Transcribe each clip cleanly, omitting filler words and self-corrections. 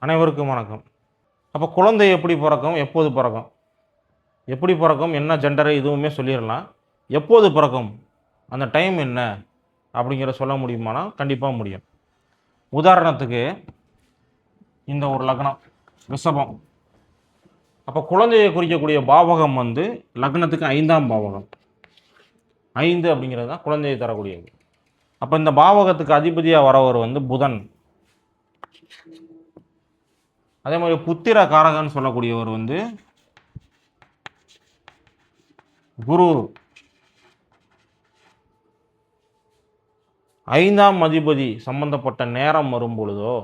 அனைவருக்கும் வணக்கம். அப்போ குழந்தை எப்படி பிறக்கும்? எப்போது பிறக்கும்? எப்படி பிறக்கும்? என்ன ஜெண்டரு இதுவுமே சொல்லிறலாம். எப்போது பிறக்கும்? அந்த டைம் என்ன? அப்படிங்கிறத சொல்ல முடியுமானா, கண்டிப்பா முடியும். உதாரணத்துக்கு, இந்த ஒரு லக்னம், ரிஷபம். அப்போ குழந்தையை குறிக்கக்கூடிய பாவகம் வந்து லக்னத்துக்கு 5ஆம் பாவகம். 5 அப்படிங்கிறது தான் குழந்தையை தரக்கூடியது. அப்போ இந்த பாவகத்துக்கு அதிபதியா வரவர் வந்து புதன். அதே மாதிரி புத்திர காரகன்னு சொல்லக்கூடியவர் வந்து குரு. 5ஆம் அதிபதி சம்பந்தப்பட்ட நேரம் வரும் பொழுதோ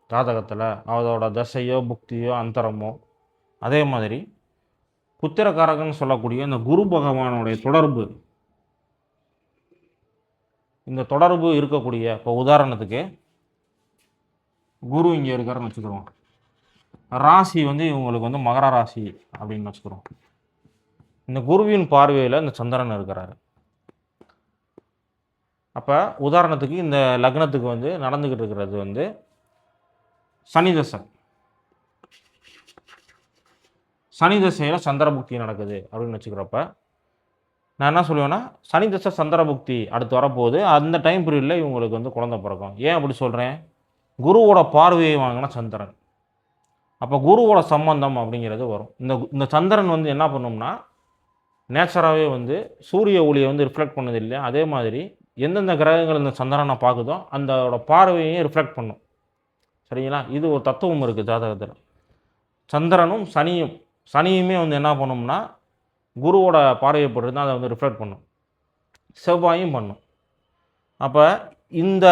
ஜாதகத்தில் அதோட தசையோ புக்தியோ அந்தரமோ, அதே மாதிரி புத்திரக்காரகன்னு சொல்லக்கூடிய இந்த குரு பகவானுடைய தொடர்பு, இந்த தொடர்பு இருக்கக்கூடிய, இப்போ உதாரணத்துக்கு குரு இங்கே இருக்காருன்னு வச்சுக்கிறோம். ராசி வந்து இவங்களுக்கு வந்து மகர ராசி அப்படின்னு வச்சுக்கிறோம். இந்த குருவின் பார்வையில் இந்த சந்திரன் இருக்கிறாரு. அப்போ உதாரணத்துக்கு இந்த லக்னத்துக்கு வந்து நடந்துக்கிட்டு இருக்கிறது வந்து சனி தசை. சனி தசையில் சந்திரபுக்தி நடக்குது அப்படின்னு வச்சுக்கிறப்ப நான் என்ன சொல்லுவேன்னா, சனி தசை சந்திரபுக்தி அடுத்து வரப்போகுது. அந்த டைம் பீரியடில் இவங்களுக்கு வந்து குழந்தை பிறக்கும். ஏன் அப்படி சொல்கிறேன்? குருவோட பார்வையை வாங்கினா சந்திரன். அப்போ குருவோட சம்பந்தம் அப்படிங்கிறது வரும். இந்த சந்திரன் வந்து என்ன பண்ணும்னா, நேச்சராகவே வந்து சூரிய ஒளியை வந்து ரிஃப்ளெக்ட் பண்ணது இல்லையா, அதே மாதிரி எந்தெந்த கிரகங்கள் இந்த சந்திரனை பார்க்குதோ அந்தோட பார்வையையும் ரிஃப்ளெக்ட் பண்ணும். சரிங்களா? இது ஒரு தத்துவம் இருக்குது ஜாதகத்தில். சந்திரனும் சனியுமே வந்து என்ன பண்ணும்னா, குருவோட பார்வையை பொறுத்து தான் அதை வந்து ரிஃப்ளெக்ட் பண்ணும். செவ்வாயும் பண்ணும். அப்போ இந்த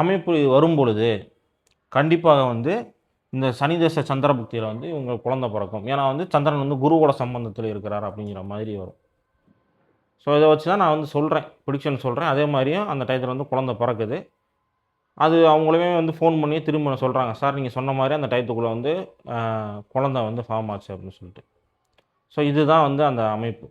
அமைப்பு வரும் பொழுது கண்டிப்பாக வந்து இந்த சனி தசை சந்திரபுக்தியில் வந்து இவங்க குழந்தை பிறக்கும். ஏன்னா வந்து சந்திரன் வந்து குருவோட சம்பந்தத்தில் இருக்கிறார் அப்படிங்கிற மாதிரி வரும். ஸோ இதை வச்சு தான் நான் வந்து சொல்கிறேன், ப்ரிடிக்ஷன் சொல்கிறேன். அதே மாதிரியும் அந்த டயத்தில் வந்து குழந்தை பிறக்குது. அது அவங்களுமே வந்து ஃபோன் பண்ணி திரும்ப சொல்கிறாங்க, சார் நீங்கள் சொன்ன மாதிரி அந்த டயத்துக்குள்ளே வந்து குழந்தை வந்து ஃபார்ம் ஆச்சு அப்படின்னு சொல்லிட்டு. ஸோ இதுதான் வந்து அந்த அமைப்பு.